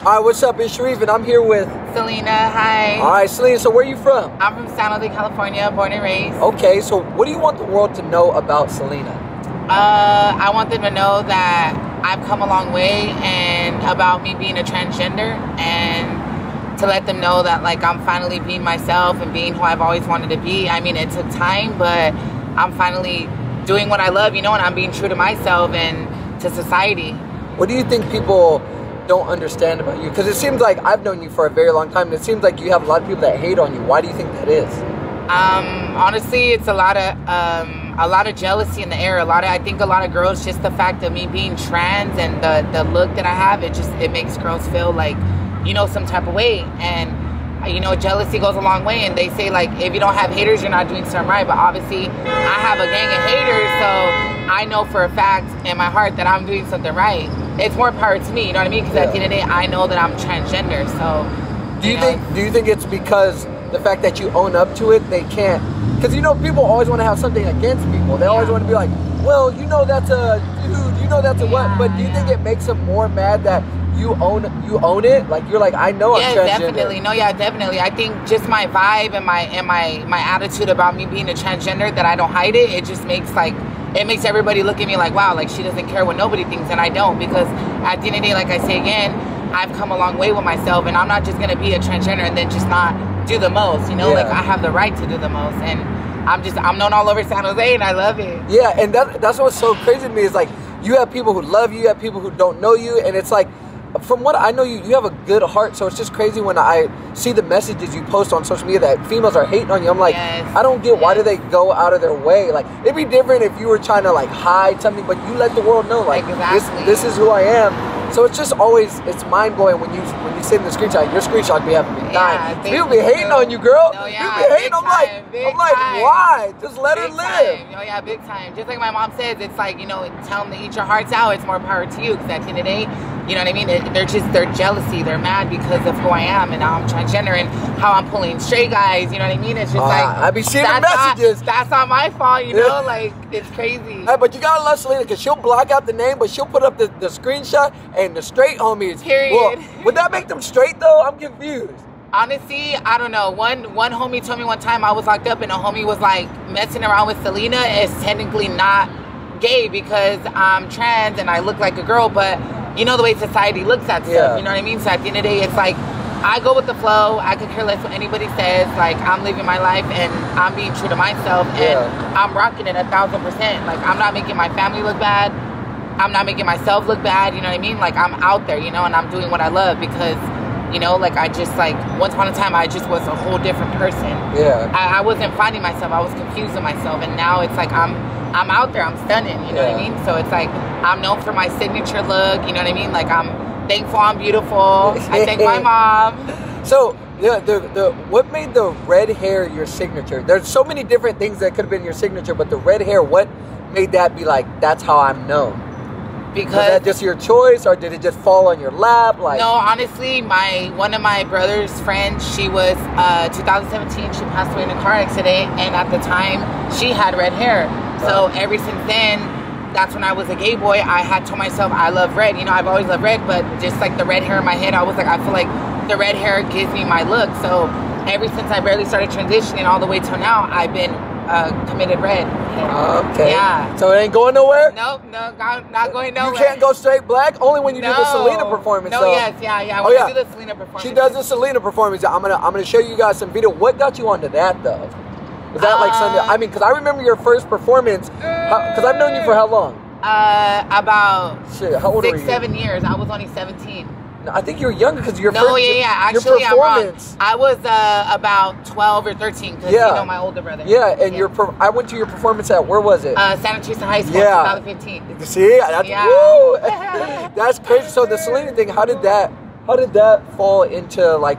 All right, what's up? It's Sharif, and I'm here with Selena. Hi. All right, Selena. So where are you from? I'm from San Jose, California, born and raised. Okay, so what do you want the world to know about Selena? I want them to know that I've come a long way, and about me being a transgender, and to let them know that like I'm finally being myself and being who I've always wanted to be. I mean, it took time, but I'm finally doing what I love, and I'm being true to myself and to society. What do you think people don't understand about you? Because it seems like I've known you for a very long time, and it seems like you have a lot of people that hate on you. Why do you think that is? Honestly, it's a lot of jealousy in the air. I think a lot of girls, just the fact of me being trans and the look that I have, it makes girls feel like, some type of way. And jealousy goes a long way, and they say like, if you don't have haters, you're not doing something right. But obviously I have a gang of haters, so I know for a fact in my heart that I'm doing something right. It's more power to me, you know what I mean? Because at the end of the day, I know that I'm transgender. So do you think it's because the fact that you own up to it, they can't? Because people always want to have something against people. They always want to be like, well, that's a dude, that's a what? But do you think it makes them more mad that you own it? Like you're like, I know I'm transgender. Definitely. No, yeah, definitely. I think just my vibe and my attitude about me being a transgender, that I don't hide it. It just makes it makes everybody look at me like, wow, like she doesn't care what nobody thinks, and I don't. Because at the end of the day, like I say again, I've come a long way with myself, and I'm not just gonna be a transgender and then just not do the most. Like I have the right to do the most, and I'm known all over San Jose, and I love it. Yeah, and that's what's so crazy to me is like you have people who love you, you have people who don't know you, and it's like, from what I know, you have a good heart. So it's just crazy when I see the messages you post on social media that females are hating on you. I'm like, I don't get why do they go out of their way? Like, it'd be different if you were trying to like hide something, but you let the world know like this is who I am. So it's just always, it's mind blowing when you sit in the screenshot. Your screenshot be having me dying. People be hating on you, girl. No, People be hating. I'm like, why? Just let her live. Oh yeah, big time. Just like my mom says, it's like, tell them to eat your hearts out. It's more power to you, because at the end of the day, you know what I mean? They're jealousy. They're mad because of who I am, and now I'm transgender, and how I'm pulling straight guys. You know what I mean? It's just I be seeing the messages. That's not my fault, like it's crazy. Hey, but you gotta love Selena, because she'll block out the name, but she'll put up the screenshot and the straight homies. Period. Well, would that make them straight though? I'm confused. Honestly, I don't know. One homie told me one time I was locked up, and a homie was like, messing around with Selena is technically not gay because I'm trans and I look like a girl, but the way society looks at stuff, you know what I mean? So at the end of the day, it's like, I go with the flow. I could care less what anybody says. Like, I'm living my life, and I'm being true to myself, and I'm rocking it 1,000%. Like, I'm not making my family look bad. I'm not making myself look bad, you know what I mean? Like, I'm out there, and I'm doing what I love, because, I just, once upon a time, I just was a whole different person. Yeah. I wasn't finding myself. I was confused with myself, and now it's like, I'm out there. I'm stunning, you know what I mean? So it's like, I'm known for my signature look, you know what I mean? Like, I'm thankful I'm beautiful. I thank my mom. So, what made the red hair your signature? There's so many different things that could have been your signature, but the red hair, what made that be like, that's how I'm known? Because was that just your choice, or did it just fall on your lap? Like, no, honestly, one of my brother's friends, she was 2017, she passed away in a car accident, and at the time she had red hair. So ever since then, that's when I was a gay boy, I had told myself I love red. I've always loved red, but just like the red hair in my head, I was like, I feel like the red hair gives me my look. So ever since I barely started transitioning all the way till now, I've been committed red. Okay. Yeah. So it ain't going nowhere? Nope, not going nowhere. You can't go straight black? Only when you do the Selena performance. No, yes, yeah. When I do the Selena performance. She does the Selena performance. I'm gonna show you guys some video. What got you onto that though? Was that like something? I mean, because I remember your first performance. Because I've known you for how long? About how old 6-7 years. I was only 17. No, I think you were younger because your Actually, your performance. I was about 12 or 13 because my older brother. Yeah, and I went to your performance at, where was it? Santa Teresa High School, 2015. You see, woo! That's crazy. So the Selena thing, how did that fall into like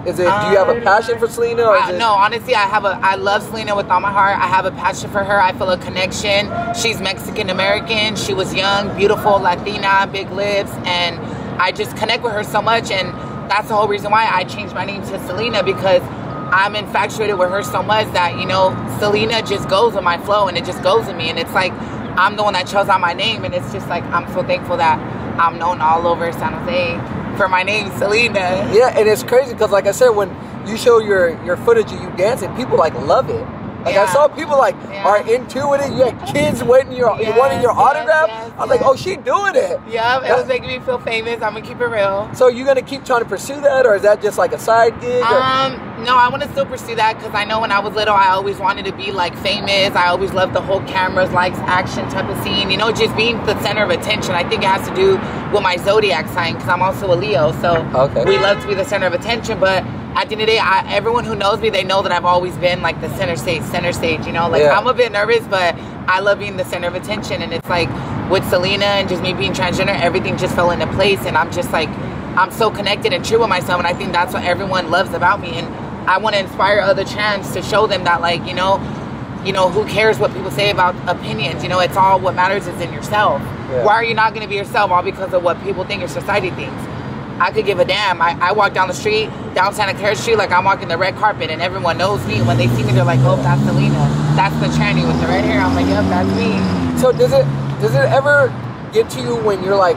is it? Do you have a passion for Selena? Or is it... No, honestly, I love Selena with all my heart. I have a passion for her. I feel a connection. She's Mexican American. She was young, beautiful, Latina, big lips, and I just connect with her so much. And that's the whole reason why I changed my name to Selena, because I'm infatuated with her so much that, Selena just goes with my flow, and it just goes with me. And it's like, I'm the one that chose out my name, and it's just like, I'm so thankful that I'm known all over San Jose for my name, Selena. Yeah, and it's crazy because, like I said, when you show your footage of you dancing, people like love it. Like I saw people like are into it. You had kids waiting wanting your autograph. I was like, oh, she doing it. Yeah, it was making me feel famous. I'm gonna keep it real. So you gonna keep trying to pursue that, or is that just like a side gig? No, I want to still pursue that because I know when I was little, I always wanted to be like famous. I always loved the whole cameras, lights, action type of scene. You know, just being the center of attention. I think it has to do with my zodiac sign because I'm also a Leo. So we love to be the center of attention, but at the end of the day, everyone who knows me, they know that I've always been like the center stage, you know? Like I'm a bit nervous, but I love being the center of attention. And it's like with Selena and just me being transgender, everything just fell into place. And I'm just like, I'm so connected and true with myself. And I think that's what everyone loves about me. And I want to inspire other trans to show them that, like, you know, who cares what people say about opinions? You know, it's all what matters is in yourself. Why are you not going to be yourself all because of what people think or society thinks? I could give a damn. I walk down the street, down Santa Clara Street, like I'm walking the red carpet, and everyone knows me. When they see me, they're like, "Oh, that's Selena. That's the tranny with the red hair." I'm like, "Yep, that's me." So does it ever get to you when you're like,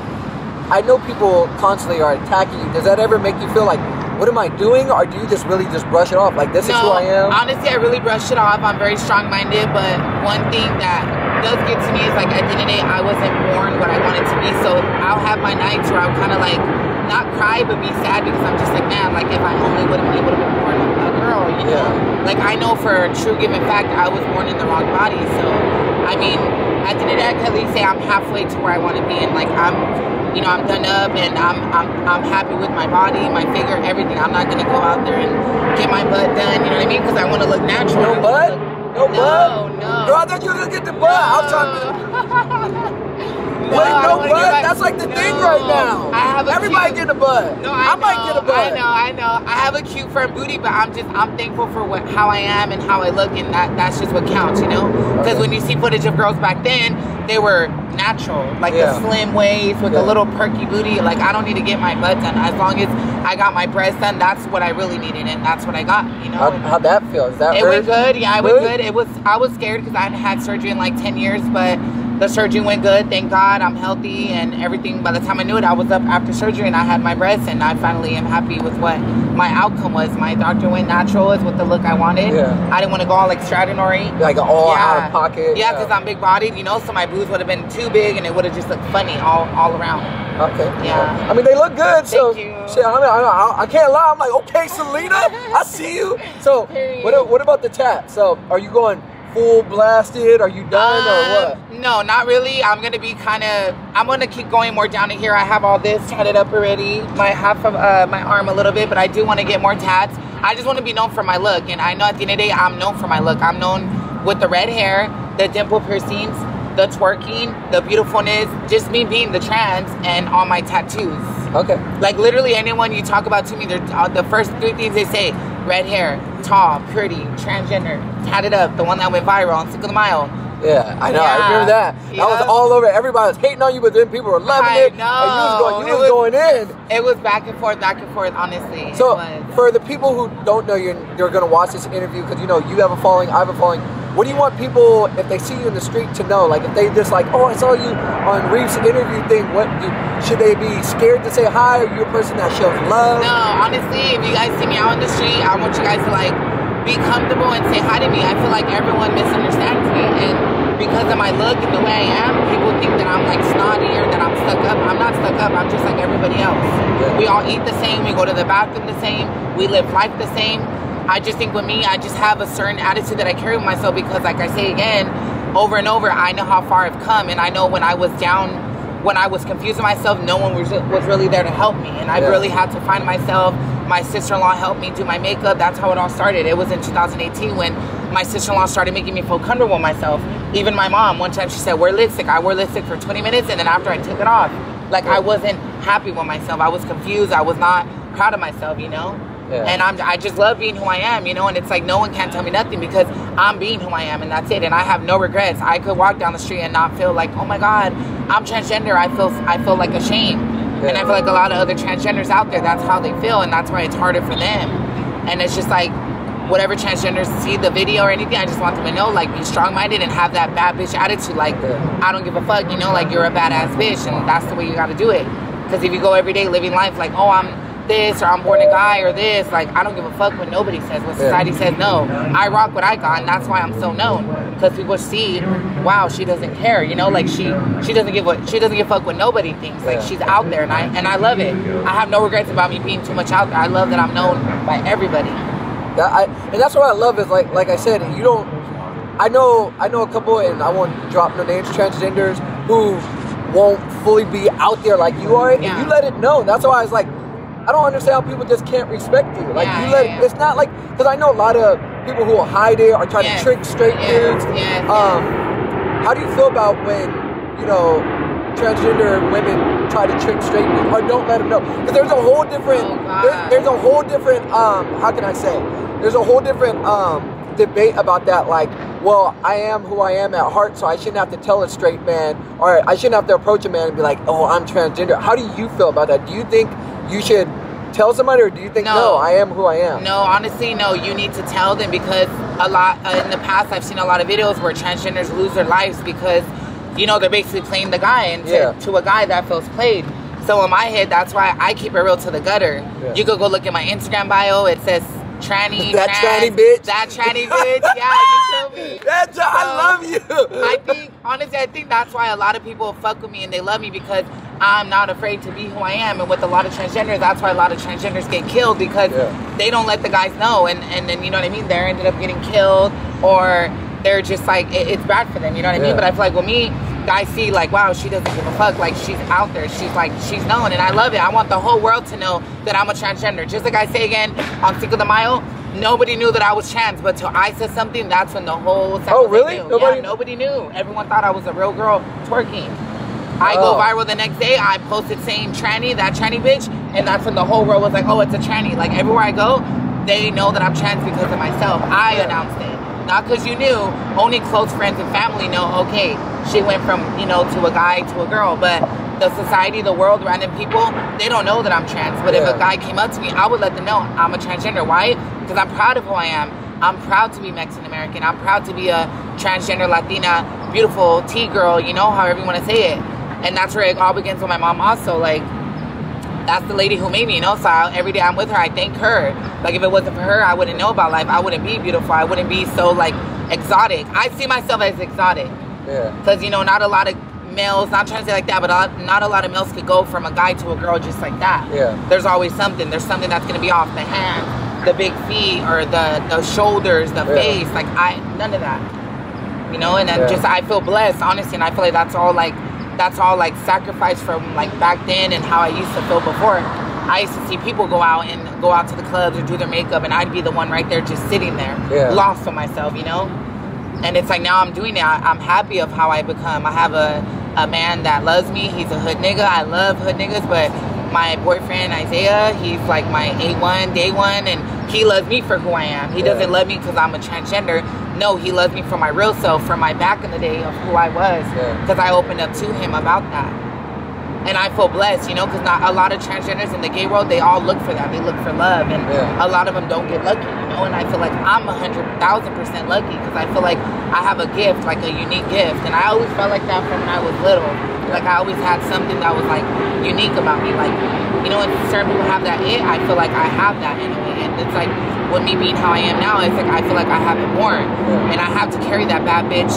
I know people constantly are attacking you. Does that ever make you feel like, what am I doing? Or do you just really just brush it off? Like, this is who I am? Honestly, I really brush it off. I'm very strong-minded, but one thing that does get to me is, like, at the end of the day, I wasn't born what I wanted to be. So I'll have my nights where I'm kind of like, not cry, but be sad because I'm just like, man, like, if I only would have been able to be born a girl, you know? Like, I know for a true given fact, I was born in the wrong body. So, I mean, at the end of the day, I can at least say I'm halfway to where I want to be. And, like, I'm done up and I'm happy with my body, my figure, everything. I'm not going to go out there and get my butt done, you know what I mean? Because I want to look natural. No butt? No butt? No. Girl, I thought you were going to get the butt. I was trying to... No butt? That's like the thing right now. Everybody get a butt. No, I might get a butt. I know. I have a cute firm booty, but I'm thankful for how I am and how I look, and that's just what counts, you know? Because when you see footage of girls back then, they were natural, like the slim waist with the little perky booty. Like, I don't need to get my butt done. As long as I got my breasts done, that's what I really needed, and that's what I got, you know? How'd that feel? Is that It went good. Yeah, it went good. I was scared because I hadn't had surgery in like 10 years, but the surgery went good. Thank God. I'm healthy and everything. By the time I knew it, I was up after surgery and I had my breasts, and I finally am happy with what my outcome was. My doctor went natural with the look I wanted. I didn't want to go all extraordinary. Like all out of pocket. Yeah, because I'm big bodied, you know, so my boobs would have been too big and it would have just looked funny all around. Okay. Yeah. I mean, they look good. So Thank you. Shit, I can't lie. I'm like, okay, Selena, I see you. So what about the tat? So are you going full blasted? Are you done or what? No, not really. I'm gonna be I'm gonna keep going more down to here. I have all this tatted up already, my half of my arm a little bit, but I do want to get more tats. I just want to be known for my look, and I know at the end of the day, I'm known for my look. I'm known with the red hair, the dimple piercings, the twerking, the beautifulness, just me being the trans, and all my tattoos. Okay. Like, literally anyone you talk about to me, they're the first three things they say: red hair, tall, pretty, transgender, tatted up, the one that went viral on Cinco de Mayo. Yeah, I know. I remember that. That was all over. Everybody was hating on you, but then people were loving it. No, and you was going in. It was back and forth, honestly. So, for the people who don't know you, and they're going to watch this interview, because, you know, you have a following, I have a following. What do you want people, if they see you in the street, to know? Like, if they just like, oh, I saw you on Reef's interview thing, should they be scared to say hi? Are you a person that shows love? No, honestly, if you guys see me out in the street, I want you guys to, like, be comfortable and say hi to me. I feel like everyone misunderstands me, and because of my look and the way I am, people think that I'm like snotty or that I'm stuck up. I'm not stuck up. I'm just like everybody else. We all eat the same. We go to the bathroom the same. We live life the same. I just think with me, I just have a certain attitude that I carry with myself because, like I say again, over and over, I know how far I've come, and I know when I was down, when I was confusing myself, no one was really there to help me, and I really had to find myself. My sister-in-law helped me do my makeup. That's how it all started. It was in 2018 when my sister-in-law started making me feel comfortable with myself. Even my mom, one time she said, wear lipstick. I wore lipstick for 20 minutes, and then after I took it off, like, I wasn't happy with myself. I was confused. I was not proud of myself, you know? And I just love being who I am, you know? And it's like no one can tell me nothing because I'm being who I am, and that's it. And I have no regrets. I could walk down the street and not feel like, oh my God, I'm transgender. I feel like ashamed. And I feel like a lot of other transgenders out there, that's how they feel, and that's why it's harder for them. And it's just like, whatever transgenders see the video or anything, I just want them to know, like, be strong-minded and have that bad bitch attitude. Like, I don't give a fuck, you know, like, you're a badass bitch, and that's the way you gotta do it. Because if you go every day living life like, oh, I'm this, or I'm born a guy, or this, like, I don't give a fuck what nobody says, what society says. No, I rock what I got, and that's why I'm so known, because people see, wow, she doesn't care, you know, like she doesn't give a fuck what nobody thinks. Like, she's out there, and I love it. I have no regrets about me being too much out there. I love that I'm known by everybody. And that's what I love is like I said, you don't. I know a couple, and I won't drop no names, transgenders who won't fully be out there like you are, and you let it know. That's why I was like, I don't understand how people just can't respect you. Like, you let it, it's not like, because I know a lot of people who will hide it or try to trick straight dudes. How do you feel about when, you know, transgender women try to trick straight dudes or don't let them know? Because there's a whole different, there's a whole different, how can I say? There's a whole different debate about that. Like, well, I am who I am at heart, so I shouldn't have to tell a straight man, or I shouldn't have to approach a man and be like, oh, I'm transgender. How do you feel about that? Do you think you should tell somebody, or do you think, no, I am who I am? No, honestly, no, you need to tell them, because a lot, in the past, I've seen a lot of videos where transgenders lose their lives because, you know, they're basically playing the guy, and to a guy that feels played. So in my head, that's why I keep it real to the gutter. You could go look at my Instagram bio, it says, tranny, that tranny bitch. That tranny bitch. Yeah, you feel me? That's I love you. I think, honestly, I think that's why a lot of people fuck with me and they love me, because I'm not afraid to be who I am. And with a lot of transgenders, that's why a lot of transgenders get killed, because they don't let the guys know. And then, you know what I mean? They're ended up getting killed, or they're just like, it's bad for them. You know what I mean? But I feel like with me, guys see like, wow, she doesn't give a fuck. Like, she's out there. She's like, she's known. And I love it. I want the whole world to know that I'm a transgender. Just like I say again, on Cinco de Mayo, nobody knew that I was trans. But till I said something, that's when the whole oh, really? Knew. Nobody knew. Everyone thought I was a real girl twerking. I go viral the next day. I posted saying tranny, that tranny bitch. And that's when the whole world was like, oh, it's a tranny. Like, everywhere I go, they know that I'm trans because of myself. I announced it. Not because you knew. Only close friends and family know, okay, she went from, you know, to a guy to a girl. But the society, the world, random people, they don't know that I'm trans. But if a guy came up to me, I would let them know I'm a transgender. Why? Because I'm proud of who I am. I'm proud to be Mexican American. I'm proud to be a transgender Latina, beautiful T-girl, you know, however you want to say it. And that's where it all begins with my mom also. Like, that's the lady who made me, you know? So every day I'm with her, I thank her. Like, if it wasn't for her, I wouldn't know about life. I wouldn't be beautiful. I wouldn't be so, like, exotic. I see myself as exotic. Yeah. Because, you know, not a lot of males, not trying to say like that, but not a lot of males could go from a guy to a girl just like that. Yeah. There's always something. There's something that's going to be off: the hand, the big feet, or the shoulders, the face. Like, none of that. You know? And then just, I feel blessed, honestly. And I feel like that's all, like, sacrifice from, like, back then and how I used to feel before. I used to see people go out to the clubs or do their makeup, and I'd be the one right there just sitting there, lost on myself, you know? And it's like, now I'm doing it. I'm happy of how I become. I have a man that loves me. He's a hood nigga. I love hood niggas, but my boyfriend, Isaiah, he's like my A1, day one, and he loves me for who I am. He doesn't love me because I'm a transgender. No, he loves me for my real self, from my back in the day of who I was, because I opened up to him about that. And I feel blessed, you know, because not a lot of transgenders in the gay world, they all look for that. They look for love, and a lot of them don't get lucky, you know. And I feel like I'm 100,000% lucky, because I feel like I have a gift, like a unique gift. And I always felt like that from when I was little. Like, I always had something that was, like, unique about me. Like, you know, and certain people have that it. I feel like I have that in a way. And it's like, with me being how I am now, it's like I feel like I have it more. And I have to carry that bad bitch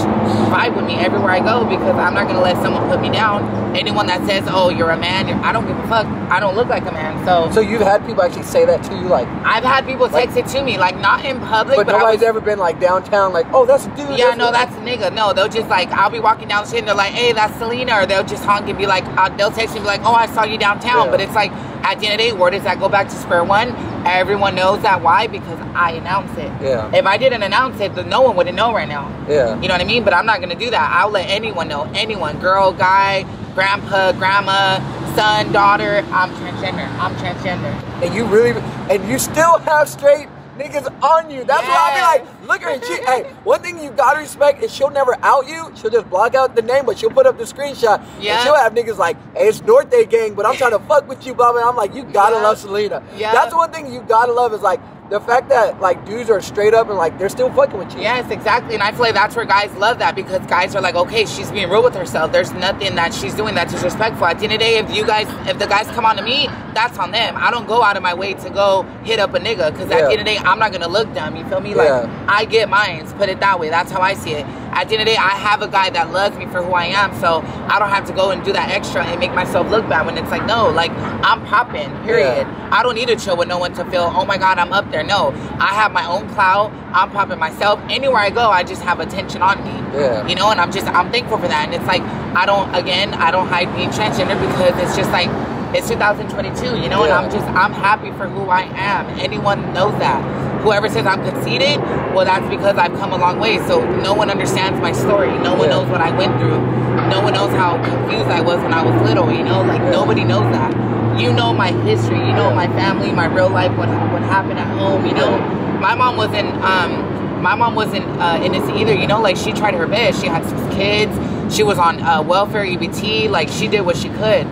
vibe with me everywhere I go, because I'm not going to let someone put me down. Anyone that says, oh, you're a man, I don't give a fuck. I don't look like a man. So you've had people actually say that to you? Like, I've had people text it to me, like, not in public. But nobody's ever been, like, downtown, like, oh, that's a dude. Yeah, no, that's a nigga. No, they'll just, like, I'll be walking down the street and they're like, hey, that's Selena. Or they'll just honk and be like, they'll text me and be like, oh, I saw you downtown. But it's like, at the end of the day, where does that go back to square one? Everyone knows that. Why? Because I announce it. Yeah. If I didn't announce it, then no one wouldn't know right now. Yeah. You know what I mean? But I'm not going to do that. I'll let anyone know. Anyone. Girl, guy, grandpa, grandma, son, daughter. I'm transgender. I'm transgender. And you really, and you still have straight niggas on you. That's why I be like, look at her. Hey, one thing you gotta respect is she'll never out you. She'll just block out the name, but she'll put up the screenshot. Yeah. And she'll have niggas like, hey, it's North Day gang, but I'm trying to fuck with you, blah, blah. I'm like, you gotta love Selena. Yeah. That's one thing you gotta love, is like, the fact that like dudes are straight up and like they're still fucking with you. Yes, exactly. And I feel like that's where guys love that, because guys are like, okay, she's being real with herself. There's nothing that she's doing that's disrespectful. At the end of the day, if the guys come on to me, that's on them. I don't go out of my way to go hit up a nigga, because at the end of the day, I'm not gonna look dumb. You feel me? Like I get mines. Put it that way. That's how I see it. At the end of the day, I have a guy that loves me for who I am, so I don't have to go and do that extra and make myself look bad when it's like, no, like I'm popping, period. I don't need to chill with no one to feel, oh my God, I'm up there. No, I have my own clout. I'm popping myself. Anywhere I go, I just have attention on me. You know, and I'm thankful for that. And it's like, I don't hide being transgender, because it's just like, it's 2022, you know, and I'm happy for who I am. Anyone knows that. Whoever says I'm conceited, well, that's because I've come a long way. So no one understands my story. No one knows what I went through. No one knows how confused I was when I was little, you know, like nobody knows that. You know my history, you know my family, my real life, what happened at home, you know. My mom wasn't innocent either, you know, like she tried her best. She had 6 kids. She was on welfare, EBT, like she did what she could.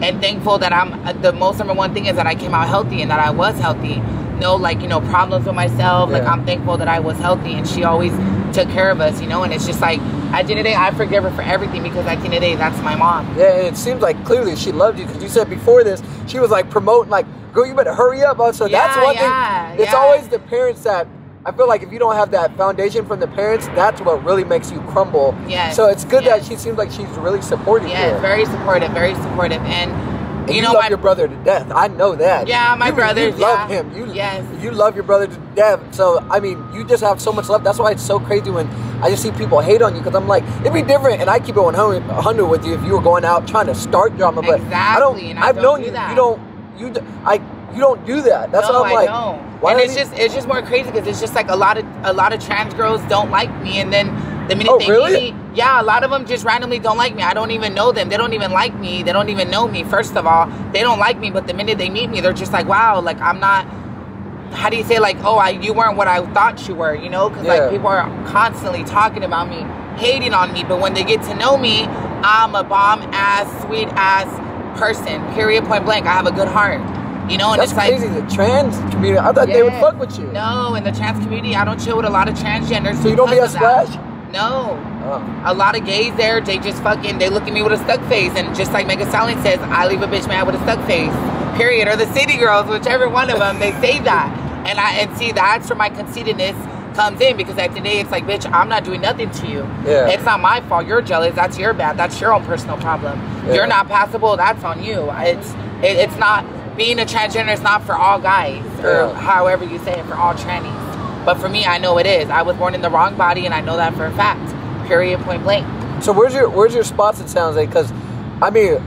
And thankful that the most number one thing is that I came out healthy and that I was healthy. No, like, you know, problems with myself. Like, I'm thankful that I was healthy and she always took care of us, you know. And it's just like, at the end of the day, I forgive her for everything, because at the end of the day, that's my mom. Yeah, and it seems like clearly she loved you, because you said before this, she was like promoting, like, girl, you better hurry up. So that's one thing. It's always the parents that, I feel like if you don't have that foundation from the parents, that's what really makes you crumble. So it's good that she seems like she's really supportive. Very supportive, very supportive. And you know, love your brother to death. I know that. Yeah, my brother. You love him. You love your brother to death. So I mean, you just have so much love. That's why it's so crazy when I just see people hate on you, because I'm like, it'd be different. And I keep it 100 with you if you were going out trying to start drama. But I've known you. You don't do that. That's what I'm like. Don't. And it's just more crazy, because it's just like a lot of trans girls don't like me, and then the minute they meet me, a lot of them just randomly don't like me. I don't even know them. They don't even like me. They don't even know me. First of all, they don't like me. But the minute they meet me, they're just like, wow, like I'm not. How do you say, like, oh, you weren't what I thought you were, you know? Because like people are constantly talking about me, hating on me. But when they get to know me, I'm a bomb ass, sweet ass person. Period. Point blank. I have a good heart. You know, and that's it's crazy. Like the trans community, I thought they would fuck with you. No, in the trans community, I don't chill with a lot of transgenders. So you don't be a splash? No. A lot of gays there, they just they look at me with a stuck face. And just like Megan Stallion says, I leave a bitch mad with a stuck face. Period. Or the city girls, whichever one of them, they say that. And see, that's where my conceitedness comes in, because at the end of the day, it's like, bitch, I'm not doing nothing to you. It's not my fault. You're jealous. That's your bad. That's your own personal problem. You're not passable. That's on you. It's not. Being a transgender is not for all guys, or however you say it, for all trannies. But for me, I know it is. I was born in the wrong body, and I know that for a fact. Period, point blank. So where's your spots in San Jose? Because, I mean,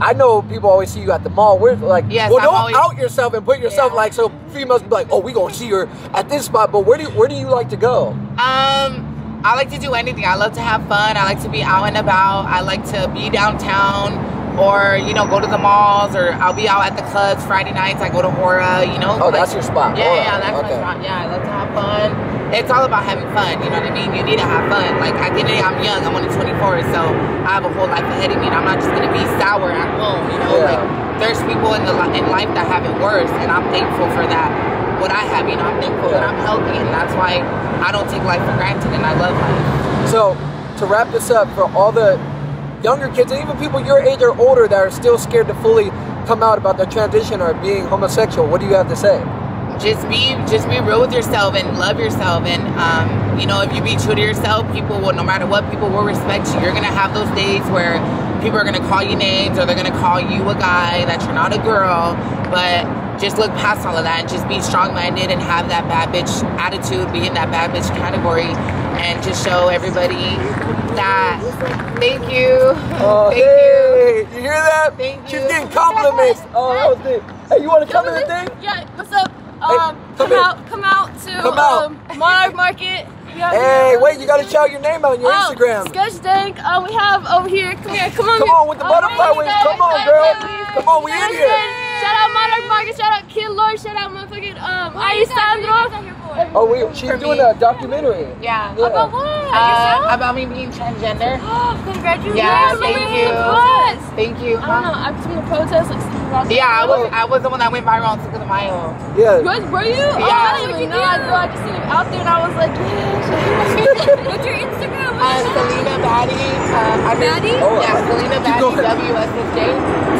I know people always see you at the mall. Where's like, don't out yourself and put yourself like, so females can be like, oh, we gonna see her at this spot. But where do you like to go? I like to do anything. I love to have fun. I like to be out and about. I like to be downtown. Or, you know, go to the malls, or I'll be out at the clubs Friday nights. I go to Hora, you know. Oh, like, that's your spot. Yeah, that's my spot. Yeah, I love to have fun. It's all about having fun, you know what I mean? You need to have fun. Like, at the end of the day, I'm young. I'm only 24, so I have a whole life ahead of me, and I'm not just going to be sour at home, you know? Like, there's people in life that have it worse, and I'm thankful for that. What I have, you know, I'm thankful that I'm healthy, and that's why I don't take life for granted, and I love life. So, to wrap this up, for all the younger kids, and even people your age or older that are still scared to fully come out about their transition or being homosexual, what do you have to say? Just be real with yourself and love yourself, and you know, if you be true to yourself, people will, no matter what, people will respect you. You're gonna have those days where people are gonna call you names, or they're gonna call you a guy that you're not a girl, but just look past all of that and just be strong-minded and have that bad bitch attitude, be in that bad bitch category, and just show everybody that. Thank you. Oh, Thank you. You hear that? Thank you. She's getting compliments. Oh, that was good. Hey, you want to come to the thing? Yeah, what's up? Come out to Monarch Market. Hey, wait, you gotta shout your name out on your Instagram. Sketch Dank. We have over here. Come on with the butterfly wings. Come on, girl. Come on, we in here. Shout out Monarch Market. Shout out Kid Lord. Shout out motherfucking Alessandro. Oh, she's doing a documentary. Yeah. About what? About me being transgender. Congratulations. Yeah, thank you. Thank you. I don't know. I'm just gonna protest like. out there. Yeah, I was the one that went viral on Cinco de Mayo. Yeah. Were you? Oh, Yeah. I didn't even know. I just seen him out there and I was like, yeah. What's your Instagram? SelenaBaddie. Baddie? Oh, Yeah, SelenaBaddie going. WSSJ.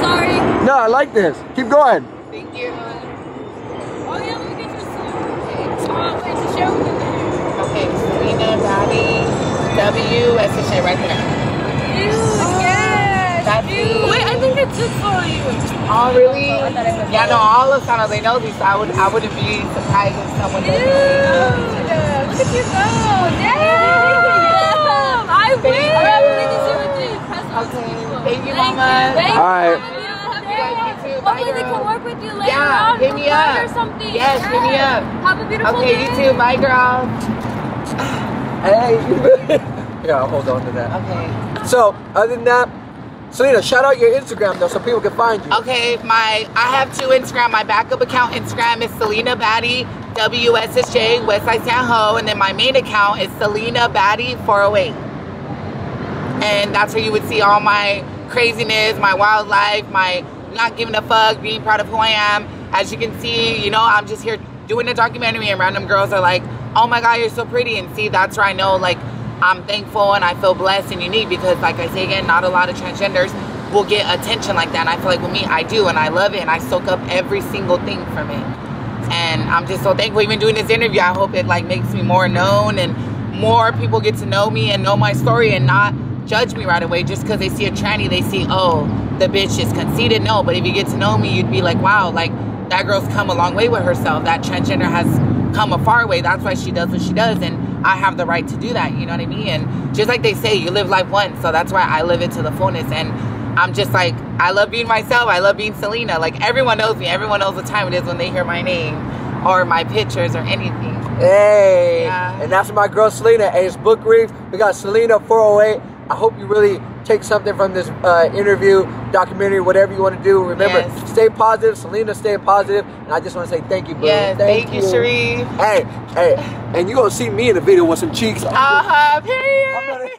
Sorry. No, I like this. Keep going. Thank you. Oh yeah, let me get your son. Wait, to show me. Okay, SelenaBaddie WSSJ right there. Ew, yes. That's Ew. you. Wait, I think I did follow you. Oh really? Yeah, no, all of San Jose knows me, so I wouldn't be surprised if someone Ew. doesn't. Look at you go. Damn. I win. Okay, thank you, Mama. Thank you. All right. Hopefully they can work with you later Yeah, on. hit me up. Or something. Yes, hit me up. Have a beautiful Okay, day. you too. Bye, girl. Hey. Yeah, hold on to that. Okay. So, other than that, Selena, shout out your Instagram though, so people can find you. Okay, I have two Instagram. My backup account Instagram is SelenaBaddie WSSJ Westside San Ho, and then my main account is SelenaBaddie 408. And that's where you would see all my craziness, my wildlife, my not giving a fuck, being proud of who I am. As you can see, you know, I'm just here doing a documentary and random girls are like, oh my God, you're so pretty. And see, that's where I know, like, I'm thankful and I feel blessed and unique because, like I say again, not a lot of transgenders will get attention like that. And I feel like with me, I do, and I love it, and I soak up every single thing from it. And I'm just so thankful. Even doing this interview, I hope it like makes me more known and more people get to know me and know my story and not judge me right away just because they see a tranny. They see, oh, the bitch is conceited. No, but if you get to know me, you'd be like, wow, like that girl's come a long way with herself. That transgender has come a far way. That's why she does what she does, and I have the right to do that. You know what I mean? And just like they say, you live life once, so that's why I live it to the fullness. And I'm just like, I love being myself. I love being Selena. Like, everyone knows me. Everyone knows what time it is when they hear my name or my pictures or anything. Hey, Yeah. and that's my girl Selena. Hey, it's book reads. We got Selena 408. I hope you really take something from this interview, documentary, whatever you want to do. Remember, Yes. stay positive. Selena, stay positive. And I just want to say thank you, bro. Yes, thank you, Sharif. Hey, and you gonna see me in the video with some cheeks. Period.